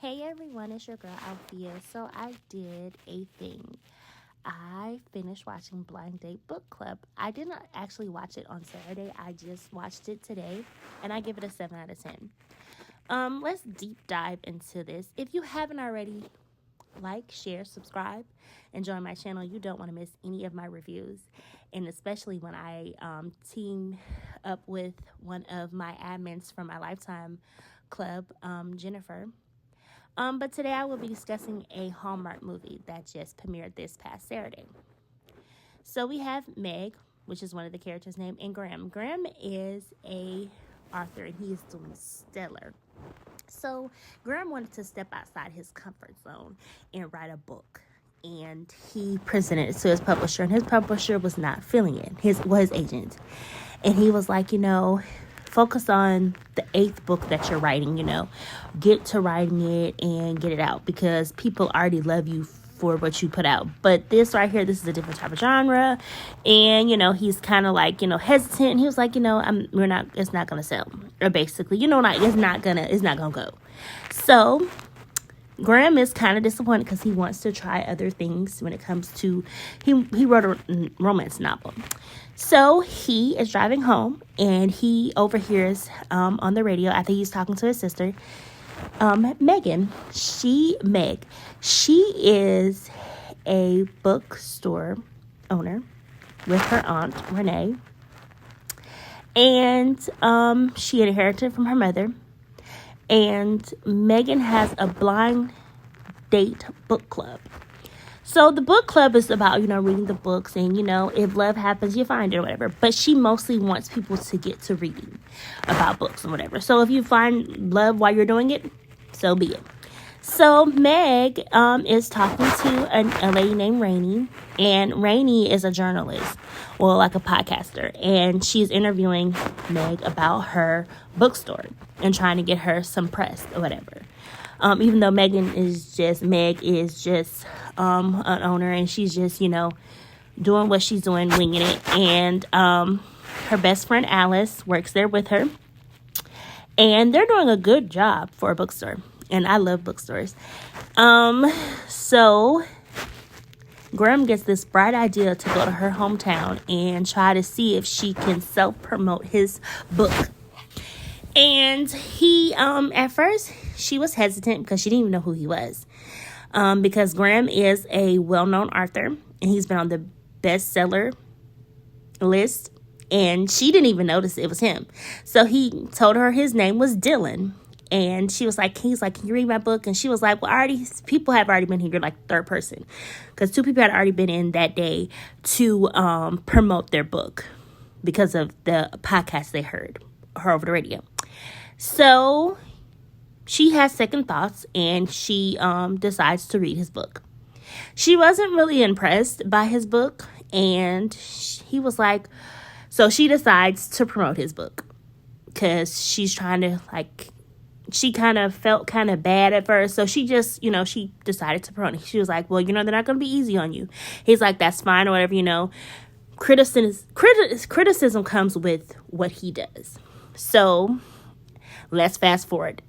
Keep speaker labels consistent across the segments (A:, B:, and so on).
A: Hey everyone, it's your girl Althea. So I did a thing. I finished watching Blind Date Book Club. I did not actually watch it on Saturday. I just watched it today and I give it a 7 out of 10. Let's deep dive into this. If you haven't already, like, share, subscribe, and join my channel. You don't want to miss any of my reviews. And especially when I team up with one of my admins from my Lifetime Club, Jennifer. But today I will be discussing a Hallmark movie that just premiered this past Saturday. So we have Meg, which is one of the characters' name, and Graham. Graham is a author, and he is doing stellar. So Graham wanted to step outside his comfort zone and write a book. And he presented it to his publisher, and his publisher was not feeling it. His agent. And he was like, focus on the 8th book that you're writing, get to writing it and get it out, because people already love you for what you put out. But this right here, this is a different type of genre. And, he's kind of like, hesitant. He was like, it's not going to sell. Or basically, it's not going to go. So Graham is kind of disappointed because he wants to try other things when it comes to, he wrote a romance novel. So he is driving home and he overhears on the radio, after he's talking to his sister, Megan. Meg. She is a bookstore owner with her aunt, Renee. And she inherited from her mother. And Megan has a blind date book club. So the book club is about, reading the books and, if love happens, you find it or whatever. But she mostly wants people to get to reading about books and whatever. So if you find love while you're doing it, so be it. So Meg is talking to a lady named Rainey. And Rainey is a journalist, or like a podcaster. And she's interviewing Meg about her bookstore and trying to get her some press or whatever. Even though Meg is just an owner, and she's just, doing what she's doing, winging it. And her best friend Alice works there with her. And they're doing a good job for a bookstore. And I love bookstores. So Graham gets this bright idea to go to her hometown and try to see if she can self-promote his book. And he, at first, she was hesitant because she didn't even know who he was. Because Graham is a well-known author, and he's been on the bestseller list, and she didn't even notice it was him. So he told her his name was Dylan, and he's like, can you read my book? And she was like, well, people have already been here. You're like third person, because 2 people had already been in that day to promote their book because of the podcast they heard her over the radio. So she has second thoughts, and she decides to read his book. She wasn't really impressed by his book, and he was like, so she decides to promote his book because she's trying to, she kind of felt kind of bad at first. So she just, she decided to promote it. She was like, well, they're not going to be easy on you. He's like, that's fine or whatever, Criticism comes with what he does. So let's fast forward.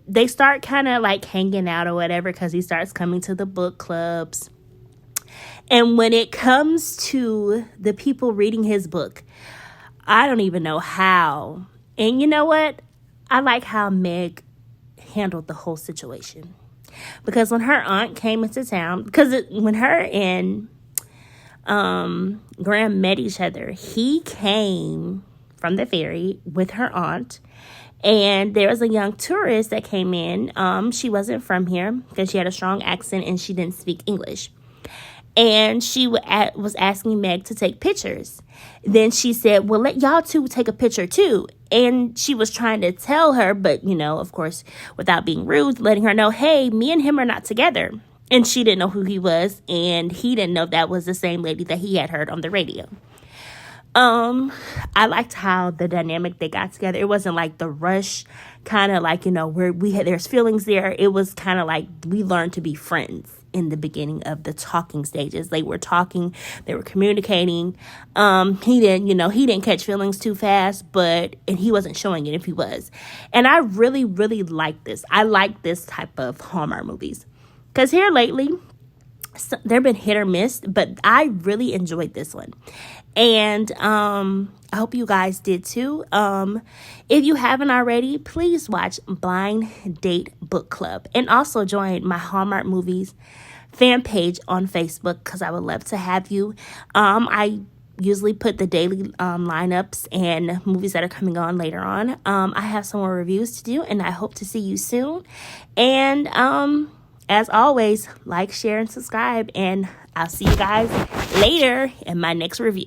A: They start kind of hanging out or whatever, because he starts coming to the book clubs. And when it comes to the people reading his book, I don't even know how. And you know what? I like how Meg handled the whole situation. Because when her aunt came into town, when her and Graham met each other, he came from the ferry with her aunt. And there was a young tourist that came in. She wasn't from here because she had a strong accent and she didn't speak English. And she was asking Meg to take pictures. Then she said, well, let y'all two take a picture too. And she was trying to tell her, but, of course, without being rude, letting her know, hey, me and him are not together. And she didn't know who he was. And he didn't know that was the same lady that he had heard on the radio. I liked how the dynamic they got together. It wasn't like the rush kind of like, where there's feelings there. It was kind of like we learned to be friends in the beginning of the talking stages. They were talking, they were communicating. He didn't catch feelings too fast, and he wasn't showing it if he was. And I really, really like this. I like this type of Hallmark movies. Because here lately, they've been hit or miss, but I really enjoyed this one. And I hope you guys did too. If you haven't already, please watch Blind Date Book Club. And also join my Hallmark Movies fan page on Facebook, because I would love to have you. I usually put the daily lineups and movies that are coming on later on. I have some more reviews to do, and I hope to see you soon. And as always, like, share, and subscribe, and I'll see you guys later in my next review.